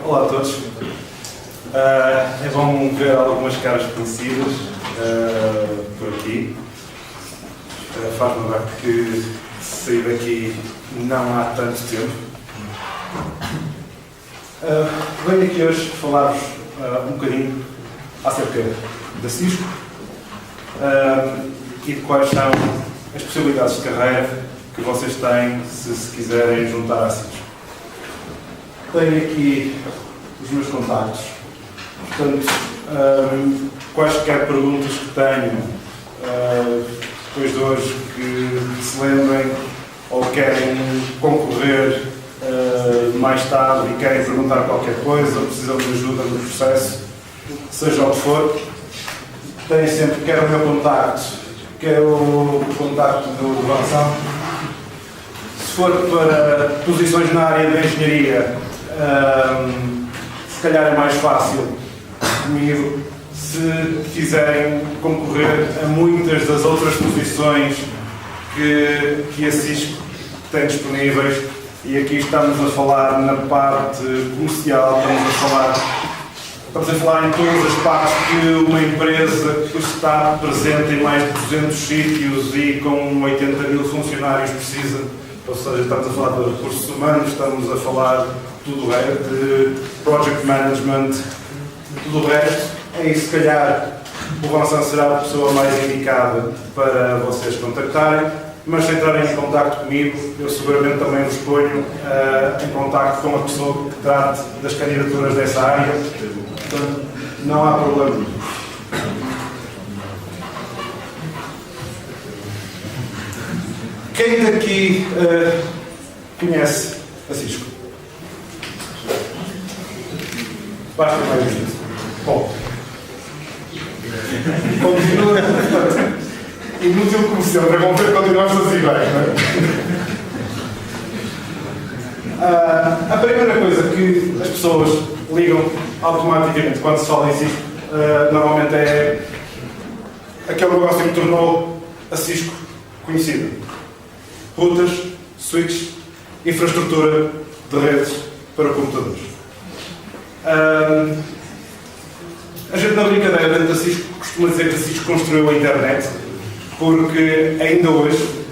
Olá a todos. É bom ver algumas caras conhecidas por aqui. Faz-me lembrar que saí daqui não há tanto tempo. Venho aqui hoje falar-vos um bocadinho acerca da Cisco e de quais são as possibilidades de carreira que vocês têm se quiserem juntar à Cisco. Tenho aqui os meus contactos, portanto, quaisquer perguntas que tenham depois de hoje que se lembrem ou querem concorrer mais tarde e querem perguntar qualquer coisa ou precisam de ajuda no processo, seja o que for, têm sempre quer o meu contacto, quer o contacto do Gonçalo. Se for para posições na área da engenharia, se calhar é mais fácil comigo. Se quiserem concorrer a muitas das outras posições que a Cisco tem disponíveis, e aqui estamos a falar na parte comercial, estamos a falar em todas as partes que uma empresa que está presente em mais de 200 sítios e com 80 mil funcionários precisa. Ou seja, estamos a falar de recursos humanos, estamos a falar tudo o resto, de project management, tudo o resto. Aí, se calhar, o Gonçalo será a pessoa mais indicada para vocês contactarem, mas se entrarem em contacto comigo, eu seguramente também vos ponho em contacto com a pessoa que trate das candidaturas dessa área. Portanto, não há problema. Quem daqui conhece a Cisco? Basta mais isso. Bom, continua. Inútil como sempre, vamos ver continuamos assim bem, não é? A primeira coisa que as pessoas ligam automaticamente quando se fala em Cisco, normalmente é aquele negócio que tornou a Cisco conhecida. Routers, switches, infraestrutura de redes para computadores. A gente na brincadeira dentro da Cisco costuma dizer que a Cisco construiu a internet, porque ainda hoje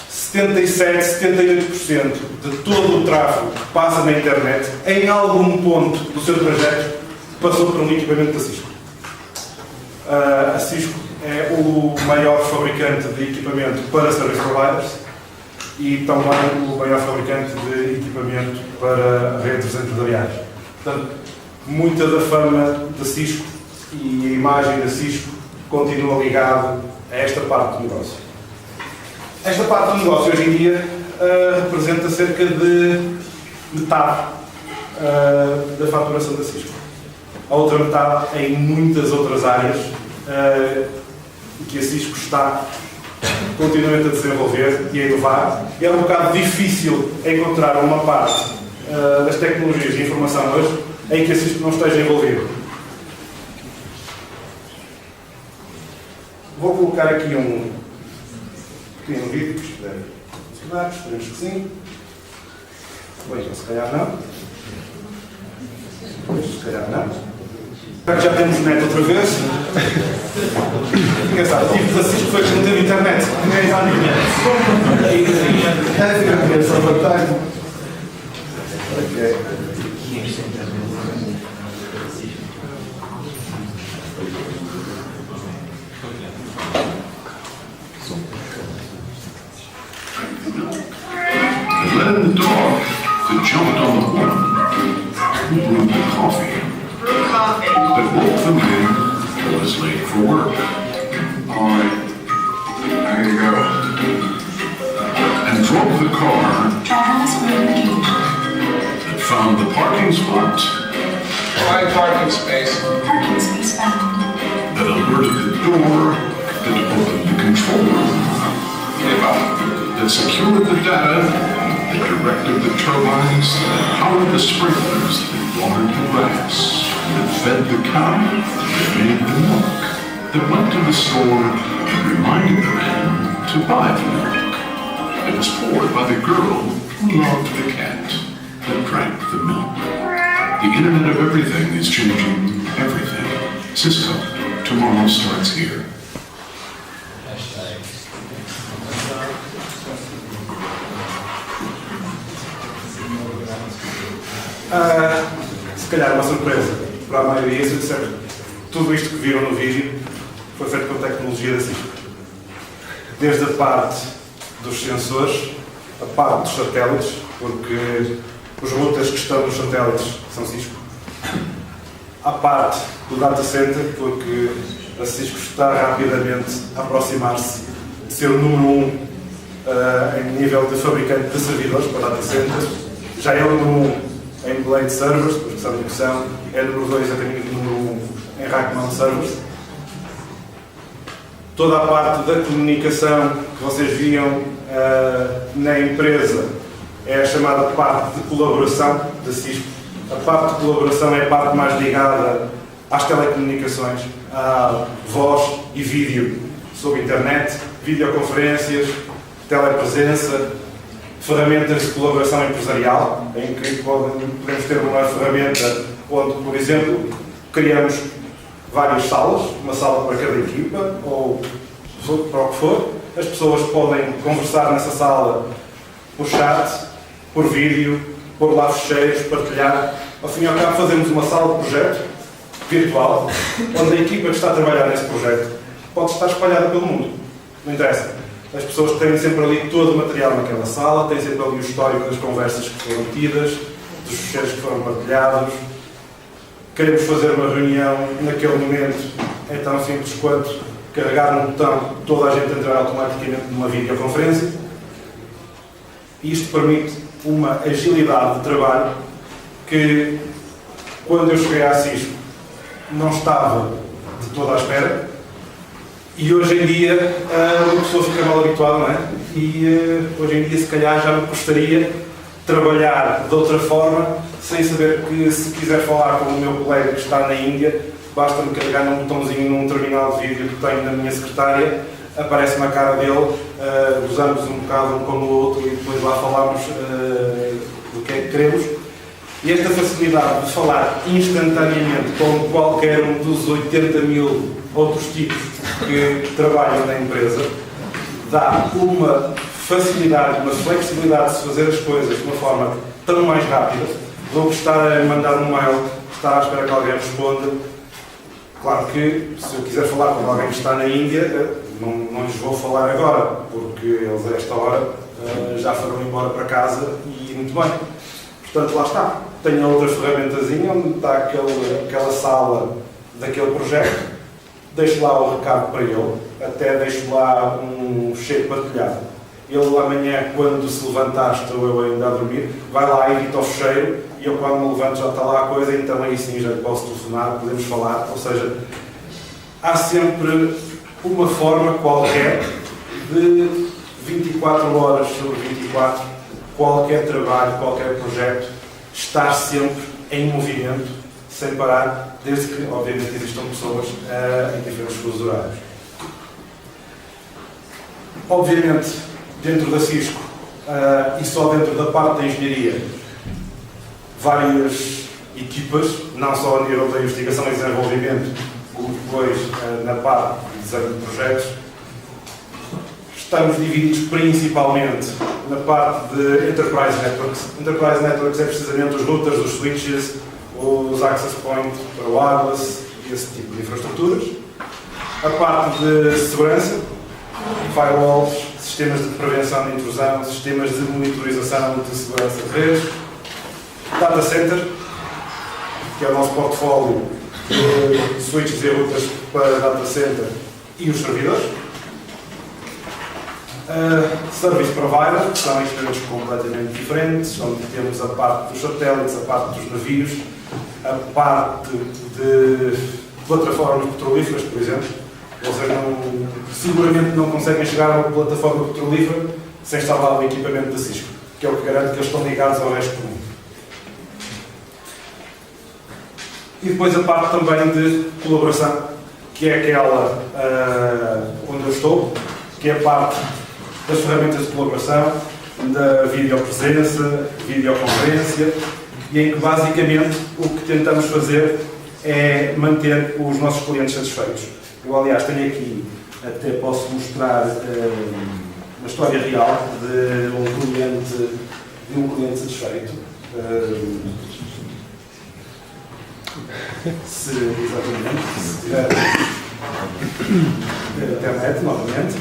77, 78% de todo o tráfego que passa na internet, em algum ponto do seu trajeto, passou por um equipamento da Cisco. A Cisco é o maior fabricante de equipamento para service providers e também o maior fabricante de equipamento para redes empresariais. Portanto, muita da fama da Cisco e a imagem da Cisco continua ligada a esta parte do negócio. Esta parte do negócio hoje em dia representa cerca de metade da faturação da Cisco. A outra metade é em muitas outras áreas que a Cisco está continuamente a desenvolver e a inovar. É um bocado difícil encontrar uma parte das tecnologias de informação hoje em que a Cisco não esteja envolvida. Vou colocar aqui um pequeno vídeo que deve funcionar, esperemos que sim. Bem, se calhar não. Se calhar não. Já temos net outra vez. Engraçado, o tipo da Cisco foi que não teve internet. Ninguém já ninguém. Ok. Let the dog that jumped on the horn brewed the coffee. But woke the man who was late for work. All right, there you go. drove the car and found the parking spot Find parking space. Parking space found. that alerted the door that opened the control room, that secured the data, that directed the turbines, that powered the sprinklers, that watered the grass, that fed the cow, that made the milk, that went to the store and reminded the man to buy the milk. It was poured by the girl who loved the cat that drank the milk. The Internet of Everything is changing everything. Cisco, tomorrow starts here. Se calhar uma surpresa para a maioria, se disser tudo isto que viram no vídeo foi feito com tecnologia da Cisco. Desde a parte dos sensores, a parte dos satélites, porque os routers que estão nos satélites são Cisco. A parte do data center, porque a Cisco está rapidamente a aproximar-se de ser o número 1 em nível de fabricante de servidores para data centers. Já é o número 1 em blade servers, para que sabem o que são, é o número 2 a caminho do número 1 em rack mount servers. Toda a parte da comunicação que vocês viam na empresa é a chamada parte de colaboração da Cisco. A parte de colaboração é a parte mais ligada às telecomunicações, à voz e vídeo sobre internet, videoconferências, telepresença, ferramentas de colaboração empresarial, em que podemos ter uma ferramenta onde, por exemplo, criamos várias salas, uma sala para cada equipa, ou para o que for. As pessoas podem conversar nessa sala por chat, por vídeo, por lá fecheiros, partilhar. Ao fim e ao cabo, fazemos uma sala de projeto virtual, onde a equipa que está a trabalhar nesse projeto pode estar espalhada pelo mundo. Não interessa. As pessoas têm sempre ali todo o material naquela sala, têm sempre ali o histórico das conversas que foram tidas, dos fecheiros que foram partilhados. Queremos fazer uma reunião naquele momento, é tão simples quanto carregar no botão, toda a gente entrar automaticamente numa videoconferência. Isto permite uma agilidade de trabalho que, quando eu cheguei à Cisco, não estava de toda à espera. E hoje em dia, uma pessoa fica mal habituada, não é? E hoje em dia, se calhar, já me gostaria trabalhar de outra forma, sem saber que, se quiser falar com o meu colega que está na Índia, basta-me carregar num botãozinho num terminal de vídeo que tenho na minha secretária, aparece-me a cara dele, usamos um bocado um com o outro e depois lá falamos do que é que queremos. E esta facilidade de falar instantaneamente com qualquer um dos 80 mil outros tipos que trabalham na empresa, dá uma facilidade, uma flexibilidade de se fazer as coisas de uma forma tão mais rápida, do que estar a mandar um mail, estar à espera que alguém responda. Claro que, se eu quiser falar com alguém que está na Índia, não lhes vou falar agora, porque eles a esta hora já foram embora para casa e muito bem. Portanto, lá está. Tenho outra ferramentazinha onde está aquela sala daquele projeto, deixo lá o recado para ele, até deixo lá um fecheiro partilhado. Ele amanhã, quando se levantar, estou eu ainda a dormir, vai lá e edita o fecheiro e eu, quando me levanto, já está lá a coisa, então aí sim já posso telefonar, podemos falar. Ou seja, há sempre uma forma qualquer de 24 horas sobre 24, qualquer trabalho, qualquer projeto, estar sempre em movimento, sem parar, desde que, obviamente, existam pessoas em diferentes fusos horários. Obviamente, dentro da Cisco e só dentro da parte da engenharia, várias equipas, não só a nível da investigação e desenvolvimento, como depois na parte de desenho de projetos. Estamos divididos principalmente na parte de Enterprise Networks. Enterprise Networks é precisamente os routers, os switches, os access points para o wireless e esse tipo de infraestruturas. A parte de segurança, firewalls, sistemas de prevenção de intrusão, sistemas de monitorização de segurança de redes. Data Center, que é o nosso portfólio de switches e routers para data center e os servidores. Service Provider, que são instrumentos completamente diferentes, onde temos a parte dos satélites, a parte dos navios, a parte de plataformas petrolíferas, por exemplo. Vocês seguramente não conseguem chegar a uma plataforma petrolífera sem instalar o equipamento da Cisco, que é o que garante que eles estão ligados ao resto do mundo. E depois a parte também de colaboração, que é aquela onde eu estou, que é a parte das ferramentas de colaboração, da videopresença, videoconferência, e em que basicamente o que tentamos fazer é manter os nossos clientes satisfeitos. Eu, aliás, tenho aqui, até posso mostrar uma história real de um cliente satisfeito. Exatamente, se tiver internet novamente,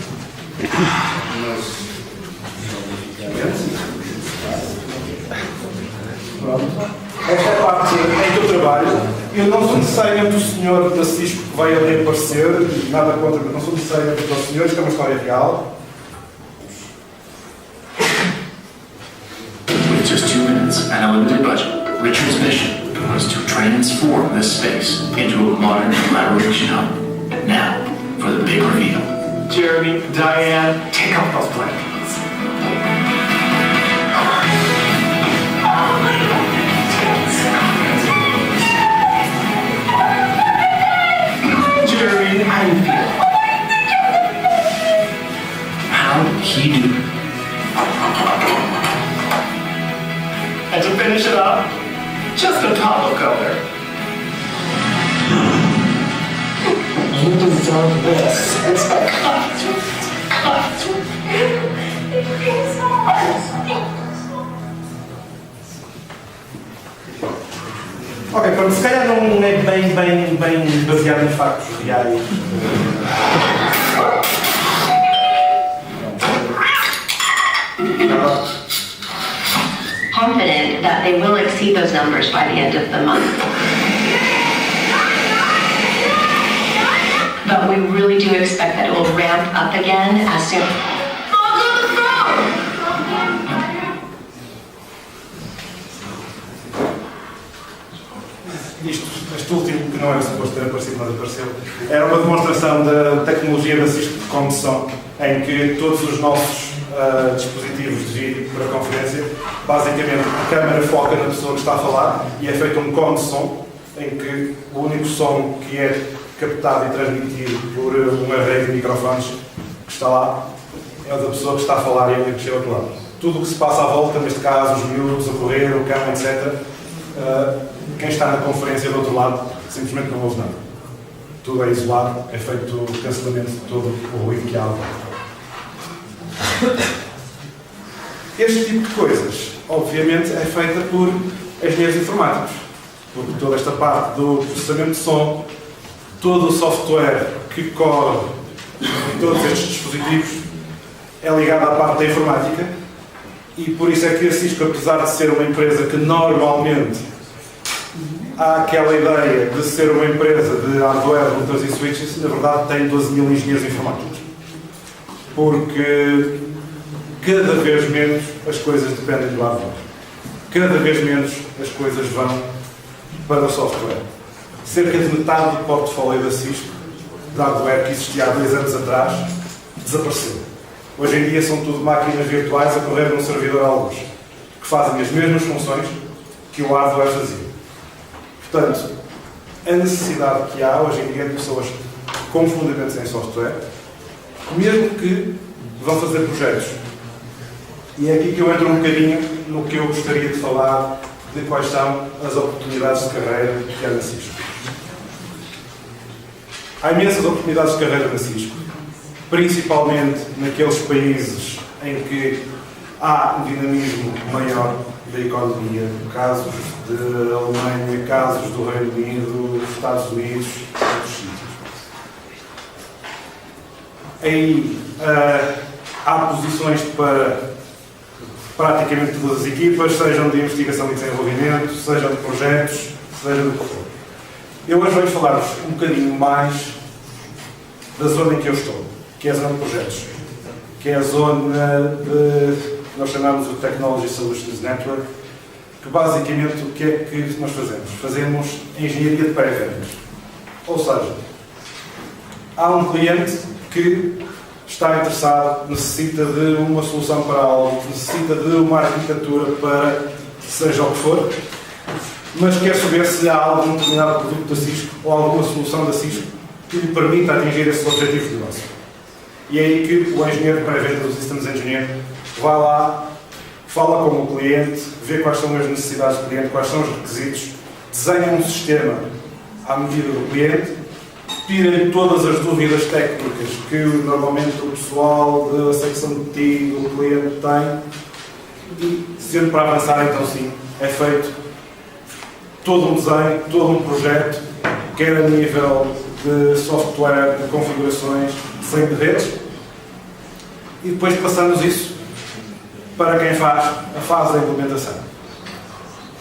pronto. Esta é a parte em que eu trabalho. Eu não sou necessariamente o senhor da Cisco que vai ali aparecer, nada contra, mas não sou necessariamente os senhores, que é uma história real. With just 2 minutes and a limited budget, Richard's mission was to transform this space into a modern collaboration hub. Now, for the big reveal. Jeremy, Diane, take off those blankets. Jeremy, how do you feel? How'd he do? And to finish it up, just a top of color. You deserve this. It's a cut. Ok, pronto, se calhar não é bem baseado em factos reais. Confident that they will exceed those numbers by the end of the month. But we really do expect that it will ramp up again as soon. Este último, que não era suposto ter aparecido, mas apareceu, era uma demonstração da tecnologia da Cisco de condução, em que todos os nossos dispositivos de vídeo para conferência, basicamente a câmera foca na pessoa que está a falar e é feito um cone de som, em que o único som que é captado e transmitido por um array de microfones que está lá é o da pessoa que está a falar e a mexer ao outro lado. Tudo o que se passa à volta, neste caso, os miúdos, a correr, o cão, etc., quem está na conferência do outro lado simplesmente não ouve nada. Tudo é isolado, é feito o cancelamento de todo o ruído que há à volta. Este tipo de coisas, obviamente, é feita por engenheiros informáticos, porque toda esta parte do processamento de som, todo o software que corre em todos estes dispositivos é ligado à parte da informática e por isso é que a Cisco, apesar de ser uma empresa que normalmente há aquela ideia de ser uma empresa de hardware, routers e switches, na verdade tem 12 mil engenheiros informáticos. Porque cada vez menos as coisas dependem do hardware. Cada vez menos as coisas vão para o software. Cerca de metade do portfólio da Cisco, de hardware que existia há 2 anos atrás, desapareceu. Hoje em dia são tudo máquinas virtuais a correr num servidor à luz, que fazem as mesmas funções que o hardware fazia. Portanto, a necessidade que há hoje em dia de pessoas com fundamentos em software, mesmo que vão fazer projetos. E é aqui que eu entro um bocadinho no que eu gostaria de falar de quais são as oportunidades de carreira que há na Cisco. Há imensas oportunidades de carreira na Cisco, principalmente naqueles países em que há um dinamismo maior da economia, casos de Alemanha, casos do Reino Unido, dos Estados Unidos, outros sítios. Aí há posições para praticamente todas as equipas, sejam de investigação e desenvolvimento, sejam de projetos, seja do que for. Eu hoje vou falar-vos um bocadinho mais da zona em que eu estou, que é a zona de projetos, que é a zona de, nós chamamos de Technology Solutions Network, que basicamente o que é que nós fazemos? Fazemos engenharia de pré-vendas. Ou seja, há um cliente que está interessado, necessita de uma solução para algo, necessita de uma arquitetura para seja o que for, mas quer saber se há algum determinado produto da Cisco ou alguma solução da Cisco que lhe permita atingir esses objetivos de negócio. E é aí que o engenheiro de pré-venda, o Systems Engineer, vai lá, fala com o cliente, vê quais são as necessidades do cliente, quais são os requisitos, desenha um sistema à medida do cliente, tira todas as dúvidas técnicas que normalmente o pessoal da secção de TI do cliente tem e, sendo para avançar, então sim, é feito todo um desenho, todo um projeto, quer a nível de software, de configurações, desenho de redes, e depois passamos isso para quem faz a fase da implementação.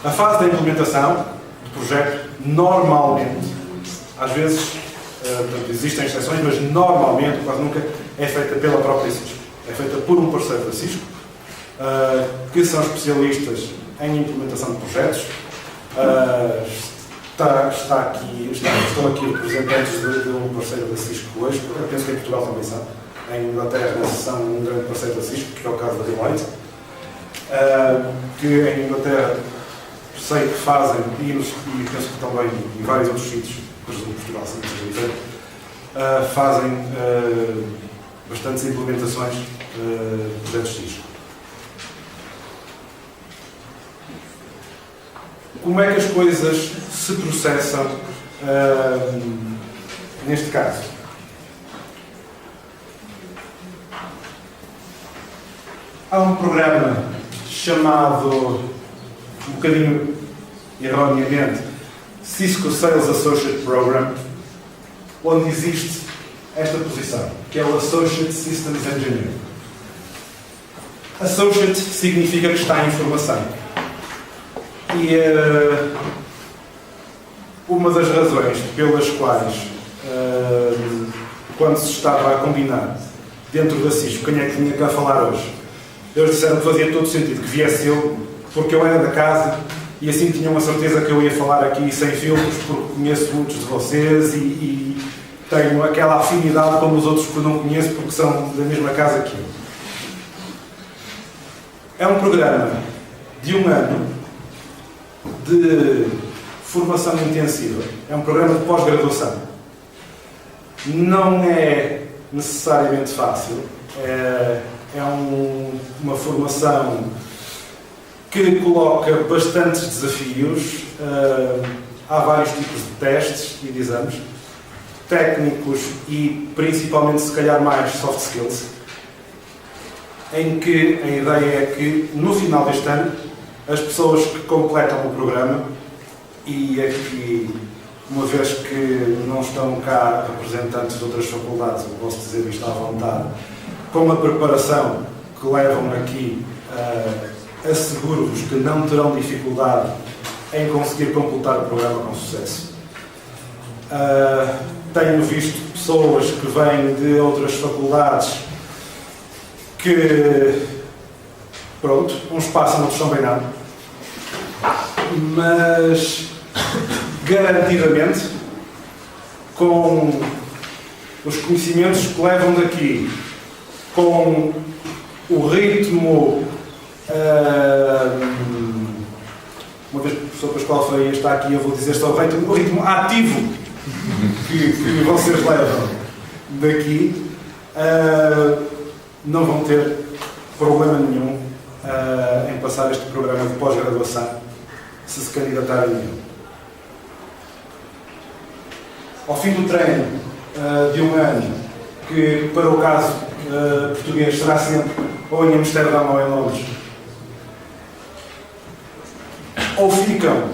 A fase da implementação do projeto, normalmente, às vezes, existem exceções, mas normalmente, quase nunca, é feita pela própria Cisco. É feita por um parceiro da Cisco, que são especialistas em implementação de projetos. Estão aqui representantes de um parceiro da Cisco hoje, eu penso que em Portugal também são. Em Inglaterra são um grande parceiro da Cisco, que é o caso da Deloitte, que em Inglaterra sei que fazem, e penso que também em vários outros sítios, presumo Portugal, sim, fazem bastantes implementações de projetos Cisco. Como é que as coisas se processam neste caso? Há um programa chamado, um bocadinho erroneamente, Cisco Sales Associate Program, onde existe esta posição, que é o Associate Systems Engineer. Associate significa que está em formação. E uma das razões pelas quais, quando se estava a combinar dentro da Cisco quem é que vinha cá falar hoje, eles disseram que fazia todo sentido que viesse eu, porque eu era da casa e assim tinham a certeza que eu ia falar aqui sem filtros, porque conheço muitos de vocês e tenho aquela afinidade com os outros que não conheço porque são da mesma casa que eu. É um programa de 1 ano de formação intensiva. É um programa de pós-graduação. Não é necessariamente fácil. Uma formação que coloca bastantes desafios. Há vários tipos de testes e de exames, técnicos e principalmente, se calhar, mais soft skills, em que a ideia é que, no final deste ano, as pessoas que completam o programa, e aqui, uma vez que não estão cá representantes de outras faculdades, eu posso dizer isto à vontade, com a preparação que levam aqui, asseguro-vos que não terão dificuldade em conseguir completar o programa com sucesso. Tenho visto pessoas que vêm de outras faculdades que, pronto, uns passam, outros são bem nada, mas garantidamente, com os conhecimentos que levam daqui, com o ritmo, uma vez que o professor Pascoal Freire está aqui, eu vou dizer só o ritmo ativo que vocês levam daqui, não vão ter problema nenhum em passar este programa de pós-graduação, se candidatarem a ele. Ao fim do treino de 1 ano, que para o caso português será sempre ou em Amsterdão ou em Londres, ou ficam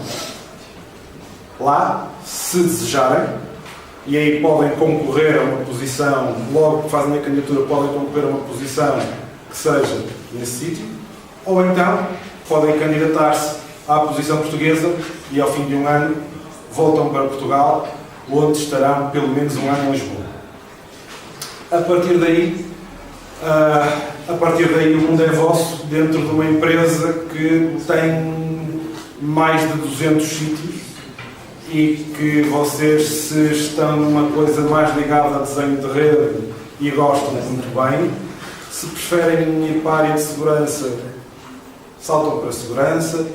lá, se desejarem, e aí podem concorrer a uma posição, logo que fazem a candidatura, podem concorrer a uma posição que seja nesse sítio, ou então podem candidatar-se à posição portuguesa e ao fim de 1 ano voltam para Portugal, onde estarão pelo menos 1 ano em Lisboa. A partir daí, A partir daí o mundo é vosso dentro de uma empresa que tem mais de 200 sítios e que vocês, se estão numa coisa mais ligada a desenho de rede e gostam muito bem, se preferem ir para a área de segurança, saltam para a segurança,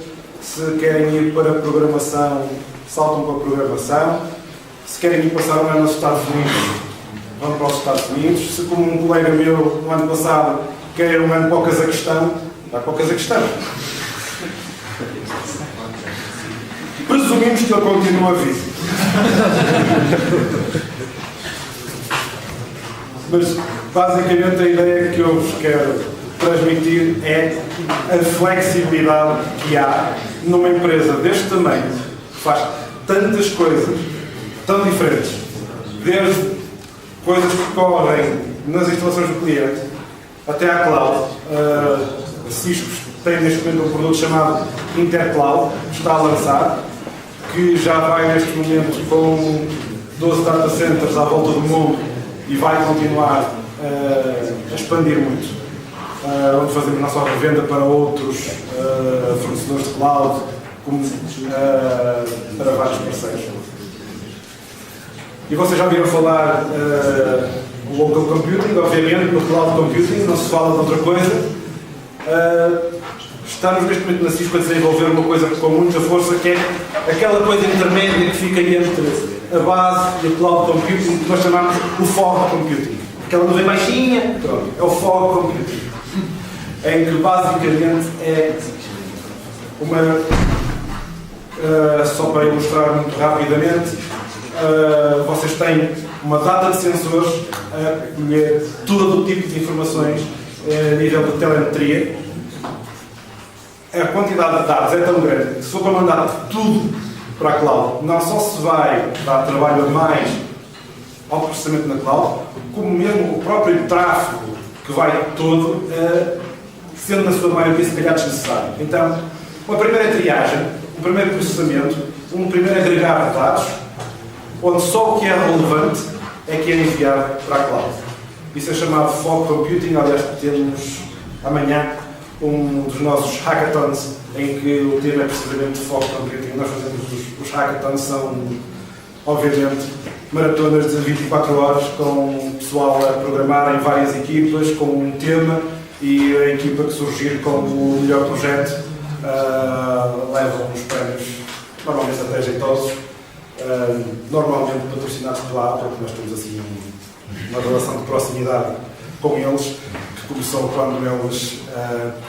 se querem ir para a programação, saltam para a programação, se querem ir passar um ano nos Estados Unidos, vão para os Estados Unidos, se como um colega meu no ano passado quer ir um ano para o Cazaquistão, vai para o Cazaquistão. Presumimos que ele continua vivo. Mas basicamente a ideia que eu vos quero transmitir é a flexibilidade que há numa empresa deste tamanho, que faz tantas coisas tão diferentes, desde coisas que correm nas instalações do cliente até à cloud. A Cisco tem neste momento um produto chamado Intercloud, que está a lançar, que já vai neste momento com 12 data centers à volta do mundo e vai continuar a expandir muito. Onde fazemos a nossa revenda para outros fornecedores de cloud, como para vários parceiros. E vocês já viram falar do local computing, obviamente, do cloud computing, não se fala de outra coisa. Estamos neste momento na Cisco a desenvolver uma coisa com muita força, que é aquela coisa intermédia que fica entre a base e o cloud computing, que nós chamamos o fog computing. Aquela nuvem baixinha, pronto, é o fog computing. Em que basicamente é uma. Só para ilustrar muito rapidamente, vocês têm uma data de sensores a colher todo o tipo de informações a nível de telemetria. A quantidade de dados é tão grande que, se for para mandar tudo para a cloud, não só se vai dar trabalho a mais ao processamento na cloud, como mesmo o próprio tráfego que vai todo, sendo na sua maioria se calhar desnecessário. Então, uma primeira triagem, um primeiro processamento, um primeiro agregar de dados, onde só o que é relevante é que é enviado para a cloud. Isso é chamado fog computing. Aliás, temos amanhã um dos nossos hackathons em que o tema é precisamente fog computing. Nós fazemos os hackathons, são obviamente maratonas de 24 horas com o pessoal a programar em várias equipas com um tema, e a equipa que surgir como o melhor projeto leva uns prémios normalmente até jeitosos, normalmente patrocinados pela Apple, porque nós temos assim uma relação de proximidade com eles, que começou quando eles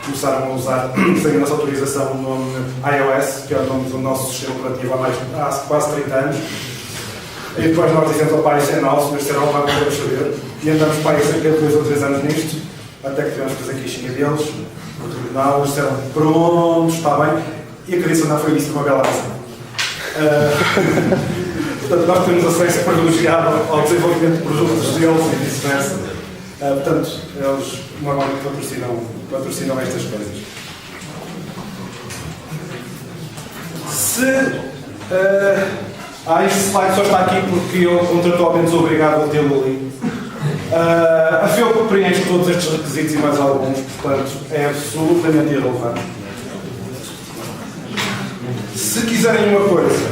começaram a usar, sem a nossa autorização, o nome iOS, que é o nome do nosso sistema operativo há quase 30 anos. E depois nós dizemos, opá, isso é nosso, mas será uma coisa de saber. E andamos para aí cerca de 2 ou 3 anos nisto, até que tivemos que fazer queixinha deles, no tribunal, eles disseram, pronto, está bem. E a Carissa não foi isso, uma bela ação. Portanto, nós temos acesso privilegiado ao desenvolvimento de produtos deles e vice-versa. Portanto, eles normalmente patrocinam estas coisas. Este slide só está aqui porque eu contratualmente sou obrigado a tê-lo ali. A FEUP preenche todos estes requisitos e mais alguns, portanto, é absolutamente irrelevante. Se quiserem uma coisa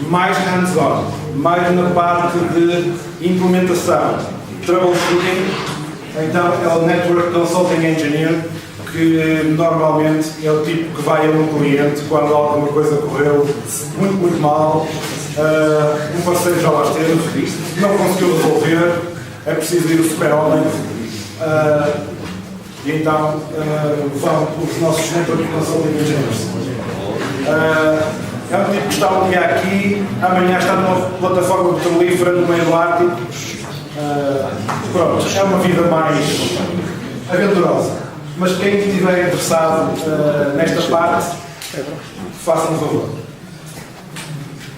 mais hands-on, mais na parte de implementação, troubleshooting, então é o Network Consulting Engineer, que normalmente é o tipo que vai a um cliente quando alguma coisa correu muito mal, um parceiro já lá esteve, não conseguiu resolver, é preciso ir o super-homem, e então vão os nossos Network Consulting Engineers. É um tipo que está um dia aqui, amanhã está numa plataforma petrolífera no meio do Ártico. Pronto, é uma vida mais aventurosa. Mas quem estiver interessado nesta parte, faça-me um favor.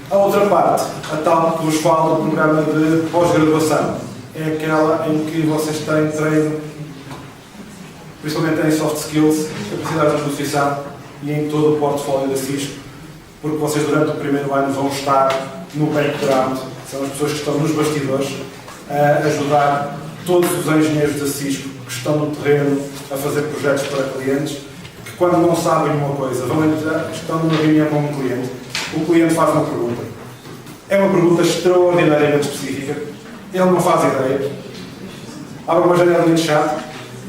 A outra parte, a tal que vos falo do programa de pós-graduação, é aquela em que vocês têm treino, principalmente em soft skills, capacidade de negociação e em todo o portfólio da Cisco, porque vocês durante o primeiro ano vão estar no background, são as pessoas que estão nos bastidores, a ajudar todos os engenheiros da Cisco que estão no terreno a fazer projetos para clientes, que quando não sabem uma coisa, estão numa reunião com um cliente, o cliente faz uma pergunta. É uma pergunta extraordinariamente específica, ele não faz ideia, abre uma janela de chat,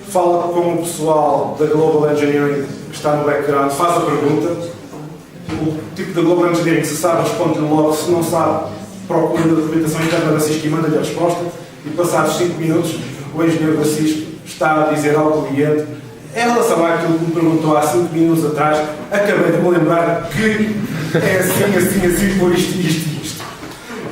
fala com o pessoal da Global Engineering que está no background, faz a pergunta, o tipo de Global Engineering, se sabe, responde-lhe logo, se não sabe, procura a documentação interna da CISC e manda-lhe a resposta, e passados 5 minutos, o engenheiro da CISC está a dizer ao cliente, em relação àquilo que me perguntou há 5 minutos atrás, acabei de me lembrar que é assim, por isto.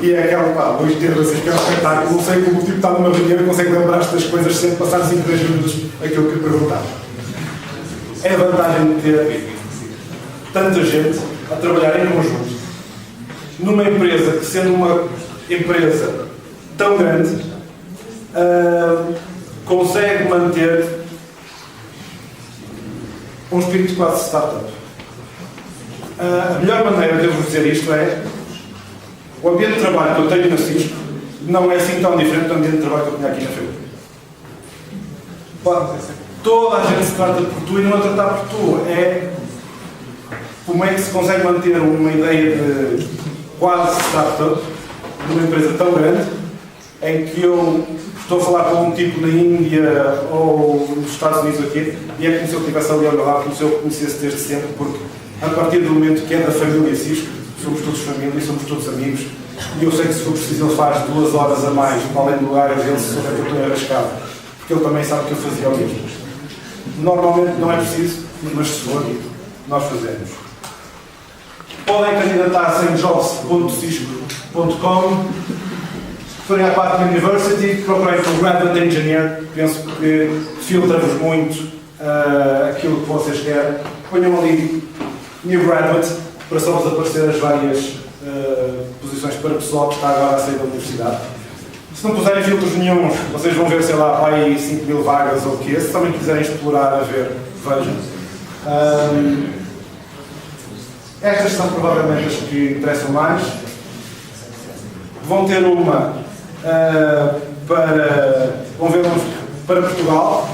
E é aquela, pá, o engenheiro da CISC é um espetáculo, não sei como o tipo está numa reunião e consegue lembrar-se das coisas sem passar 5 minutos aquilo que lhe perguntaram. É a vantagem de ter tanta gente a trabalhar em conjunto numa empresa que, sendo uma empresa tão grande, consegue manter um espírito quase startup. A melhor maneira de eu vos dizer isto é o ambiente de trabalho que eu tenho na CISC não é assim tão diferente do ambiente de trabalho que eu tinha aqui na FEU. Toda a gente se trata por tu e não é tratar por tu. É como é que se consegue manter uma ideia de quase startup numa empresa tão grande em que eu estou a falar com um tipo na Índia ou nos Estados Unidos aqui e é como se eu estivesse ali ao meu lado, como se eu conhecesse desde sempre, porque a partir do momento que é da família CISC, somos todos família e somos todos amigos, e eu sei que se for preciso ele faz 2 horas a mais para além do lugar dele se souber que eu estou arriscado, porque ele também sabe que eu fazia o mesmo. Normalmente não é preciso, mas se for, nós fazemos. Podem candidatar-se em jobs.cisco.com. Se forem à parte da University, procurem por Graduate Engineer, penso que filtra-vos muito aquilo que vocês querem. Ponham ali New Graduate, para só vos aparecer as várias posições para o pessoal que está agora a sair da universidade. Se não puserem filtros nenhum, vocês vão ver, sei lá, para aí 5.000 vagas ou o quê. Se também quiserem explorar, a ver, vejam. Estas são provavelmente as que interessam mais. Vão ter uma para Portugal.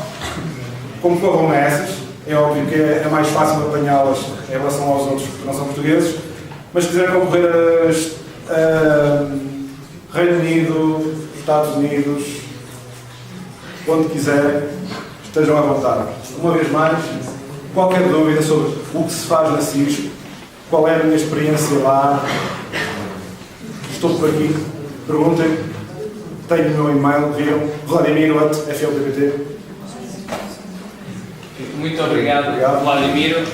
Como corram essas, é óbvio que é mais fácil apanhá-las em relação aos outros que não são portugueses. Mas se quiserem concorrer a Reino Unido, Estados Unidos, onde quiserem, estejam à vontade. Uma vez mais, qualquer dúvida sobre o que se faz na CISC, qual é a minha experiência lá, estou por aqui, perguntem, tenho o meu e-mail, viram, vladimir@flppt. Muito obrigado, Vladimiro.